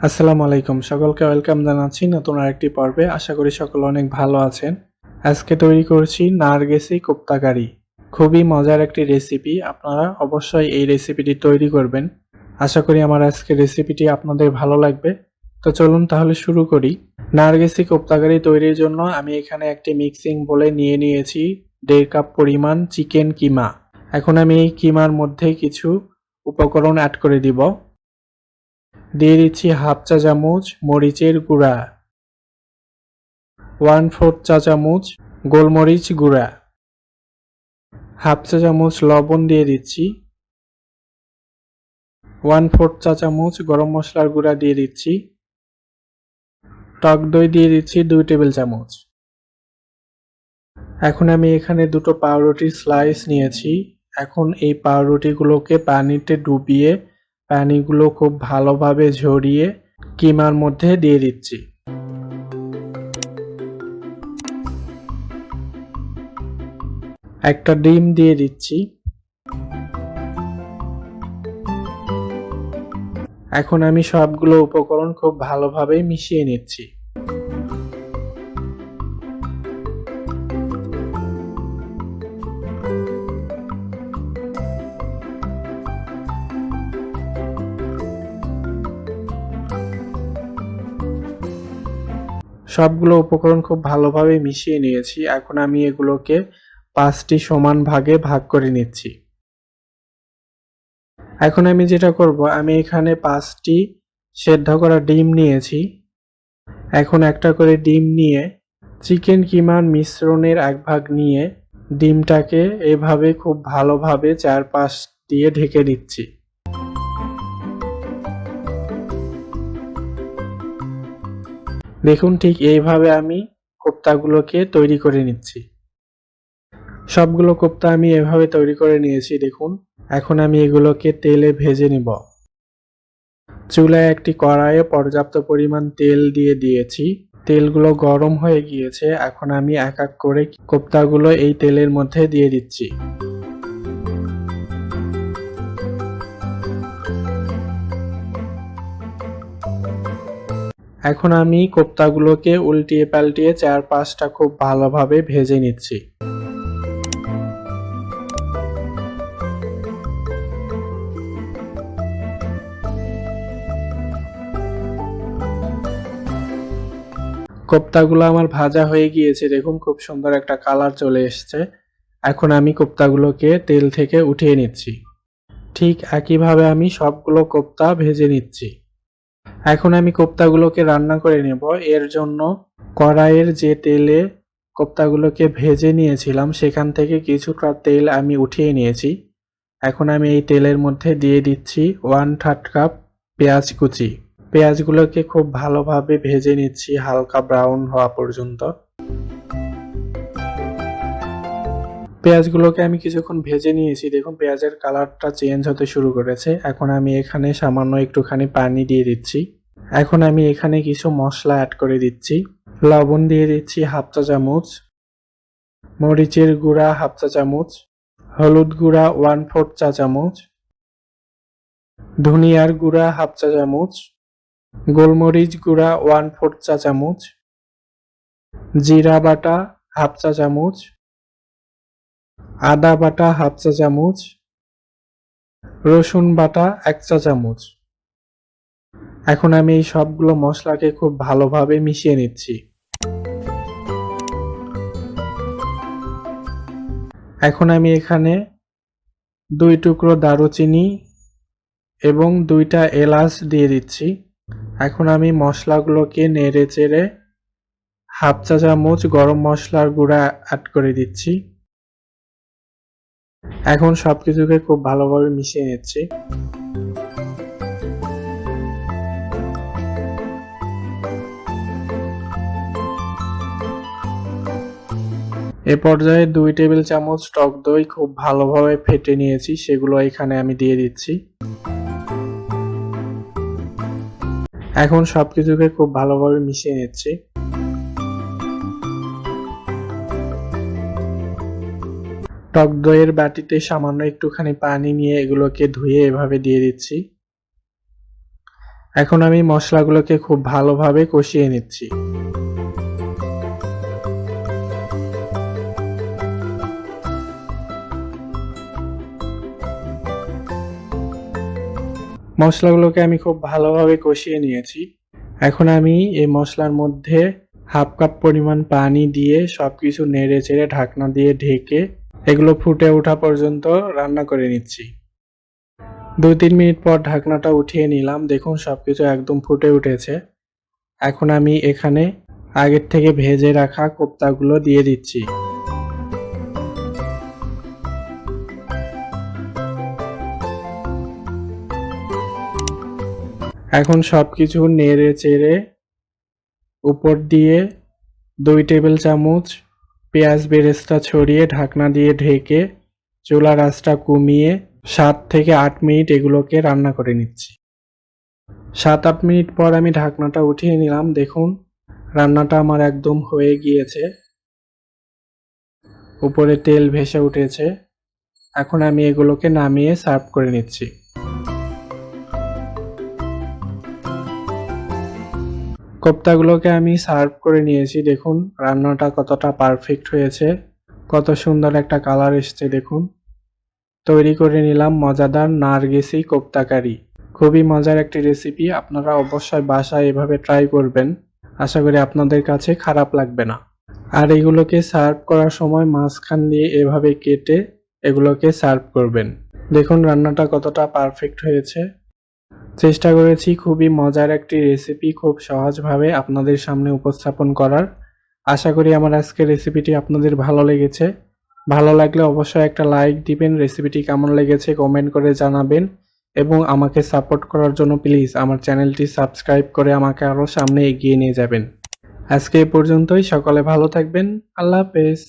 আসসালামু আলাইকুম, সকলকে ওয়েলকাম জানাচ্ছি নতুন আরেকটি পর্বে। আশা করি সকলে অনেক ভালো আছেন। আজকে তৈরি করছি নারগেসি কোপ্তা কারি। খুবই মজার একটি রেসিপি, আপনারা অবশ্যই এই রেসিপিটি তৈরি করবেন। আশা করি আমার আজকের রেসিপিটি আপনাদের ভালো লাগবে। তো চলুন তাহলে শুরু করি। নারগেসি কোপ্তা কারি তৈরির জন্য আমি এখানে একটি মিক্সিং বোলে নিয়ে নিয়েছি 1.5 কাপ পরিমাণ চিকেন কিমা। এখন আমি এই কিমার মধ্যে কিছু উপকরণ অ্যাড করে দিব। দিয়ে দিচ্ছি হাফ চা চামচ মরিচের গুঁড়া, 1/4 চা চামচ গোলমরিচ গুঁড়া, হাফ চা চামচ লবণ দিয়ে দিচ্ছি, 1/4 চা চামচ গরম মশলার গুঁড়া দিয়ে দিচ্ছি, টক দই দিয়ে দিচ্ছি 2 টেবিল চামচ। এখন আমি এখানে দুটো পাউরুটির স্লাইস নিয়েছি। এখন এই পাউরুটিগুলোকে পানিতে ডুবিয়ে পানিগুলো খুব ভালোভাবে ঝরিয়ে কিমার মধ্যে দিয়ে দিচ্ছি। একটা ডিম দিয়ে দিচ্ছি। এখন আমি সবগুলো উপকরণ খুব ভালোভাবে মিশিয়ে নিচ্ছি। সবগুলো উপকরণ খুব ভালোভাবে মিশিয়ে নিয়েছি। এখন আমি এগুলোকে 5টি সমান ভাগে ভাগ করে নিচ্ছি। এখন আমি যেটা করব, আমি এখানে 5টি সেদ্ধ করা ডিম নিয়েছি। এখন একটা করে ডিম নিয়ে চিকেন কিমার মিশ্রণের 1 ভাগ নিয়ে ডিমটাকে এভাবে খুব ভালোভাবে চারপাশ দিয়ে ঢেকে দিচ্ছি। দেখুন, ঠিক এইভাবে আমি কোপ্তাগুলোকে তৈরি করে নিচ্ছি। সবগুলো কোপ্তা আমি এভাবে তৈরি করে নিয়েছি। দেখুন, এখন আমি এগুলোকে তেলে ভেজে নিব। চুলায় একটি কড়াইয়ে পর্যাপ্ত পরিমাণ তেল দিয়ে দিয়েছি। তেলগুলো গরম হয়ে গিয়েছে। এখন আমি এক এক করে কোপ্তাগুলো এই তেলের মধ্যে দিয়ে দিচ্ছি। এখন আমি কোপ্তাগুলোকে উল্টিয়ে পাল্টিয়ে 4-5টা খুব ভালোভাবে ভেজে নিচ্ছি। কোপ্তাগুলো আমার ভাজা হয়ে গিয়েছে। দেখুন, খুব সুন্দর একটা কালার চলে এসেছে। এখন আমি কোপ্তাগুলোকে তেল থেকে উঠিয়ে নিচ্ছি। ঠিক একইভাবে আমি সবগুলো কোপ্তা ভেজে নিচ্ছি। এখন আমি কোপ্তাগুলোকে রান্না করে নেব। এর জন্য কড়াইয়ের যে তেলে কোপ্তাগুলোকে ভেজে নিয়েছিলাম সেখান থেকে কিছুটা তেল আমি উঠিয়ে নিয়েছি। এখন আমি এই তেলের মধ্যে দিয়ে দিচ্ছি 1/3 কাপ পেঁয়াজ কুচি। পেঁয়াজগুলোকে খুব ভালোভাবে ভেজে নিচ্ছি হালকা ব্রাউন হওয়া পর্যন্ত। পেঁয়াজগুলোকে আমি কিছুক্ষণ ভেজে নিয়েছি। দেখুন, পেঁয়াজের কালারটা চেঞ্জ হতে শুরু করেছে। এখন আমি এখানে সামান্য একটুখানি পানি দিয়ে দিচ্ছি। এখন আমি এখানে কিছু মশলা অ্যাড করে দিচ্ছি। লবণ দিয়ে দিচ্ছি হাফ চা চামচ, মরিচের গুঁড়া হাফ চা চামচ, হলুদ গুঁড়া 1/4 চা চামচ, ধনিয়ার গুঁড়া হাফ চা চামচ, গোলমরিচ গুঁড়া 1/4 চা চামচ, জিরা বাটা হাফ চা চামচ, আদা বাটা হাফ চা চামচ, রসুন বাটা 1 চা চামচ। এখন আমি এই সবগুলো মশলাকে খুব ভালোভাবে মিশিয়ে নিচ্ছি। এখন আমি এখানে 2 টুকরো দারুচিনি এবং 2টা এলাচ দিয়ে দিচ্ছি। এখন আমি মশলাগুলোকে নেড়ে চেড়ে হাফ চা চামচ গরম মশলার গুঁড়া অ্যাড করে দিচ্ছি। এখন সবকিছুকে খুব ভালোভাবে মিশিয়ে নিচ্ছি। এ পর্যায়ে 2 টেবিল চামচ টক দই খুব ভালোভাবে ফেটে নিয়েছি, সেগুলো এখানে আমি দিয়ে দিচ্ছি। এখন সবকিছুকে খুব ভালোভাবে মিশিয়ে নিচ্ছি। টক দইয়ের বাটিতে সামান্য একটুখানি পানি নিয়ে এগুলোকে ধুয়ে এভাবে দিয়ে দিচ্ছি। এখন আমি মশলাগুলোকে খুব ভালোভাবে কষিয়ে নিচ্ছি। মশলাগুলোকে আমি খুব ভালোভাবে কষিয়ে নিয়েছি। এখন আমি এই মশলার মধ্যে হাফ কাপ পরিমাণ পানি দিয়ে সবকিছু নেড়ে চেড়ে ঢাকনা দিয়ে ঢেকে এগুলো ফুটে ওঠা পর্যন্ত রান্না করে নিচ্ছি। 2-3 মিনিট পর ঢাকনাটা উঠিয়ে নিলাম। দেখুন সবকিছু একদম ফুটে উঠেছে। এখন আমি এখানে আগের থেকে ভেজে রাখা কোপ্তাগুলো দিয়ে দিচ্ছি। এখন সবকিছু নেড়ে চেড়ে উপর দিয়ে 2 টেবিল চামচ পেঁয়াজ বেরেস্তা ছড়িয়ে ঢাকনা দিয়ে ঢেকে চুলার আঁচটা কমিয়ে 7 থেকে 8 মিনিট এগুলোকে রান্না করে নিচ্ছি। 7-8 মিনিট পর আমি ঢাকনাটা উঠিয়ে নিলাম। দেখুন রান্নাটা আমার একদম হয়ে গিয়েছে, উপরে তেল ভেসে উঠেছে। এখন আমি এগুলোকে নামিয়ে সার্ভ করে নিচ্ছি। কোপ্তাগুলোকে আমি সার্ভ করে নিয়েছি। দেখুন রান্নাটা কতটা পারফেক্ট হয়েছে, কত সুন্দর একটা কালার এসেছে। দেখুন তৈরি করে নিলাম মজাদার নারগেসি কোপ্তা কারি। খুবই মজার একটি রেসিপি, আপনারা অবশ্যই বাসায় এভাবে ট্রাই করবেন। আশা করি আপনাদের কাছে খারাপ লাগবে না। আর এগুলোকে সার্ভ করার সময় মাঝখান দিয়ে এভাবে কেটে এগুলোকে সার্ভ করবেন। দেখুন রান্নাটা কতটা পারফেক্ট হয়েছে। চেষ্টা করেছি খুবই মজার একটি রেসিপি খুব সহজভাবে আপনাদের সামনে উপস্থাপন করার। আশা করি আমার আজকের রেসিপিটি আপনাদের ভালো লেগেছে। ভালো লাগলে অবশ্যই একটা লাইক দিবেন, রেসিপিটি কেমন লেগেছে কমেন্ট করে জানাবেন এবং আমাকে সাপোর্ট করার জন্য প্লিজ আমার চ্যানেলটি সাবস্ক্রাইব করে আমাকে আরও সামনে এগিয়ে নিয়ে যাবেন। আজকে এই পর্যন্তই। সকলে ভালো থাকবেন। আল্লাহ হাফেজ।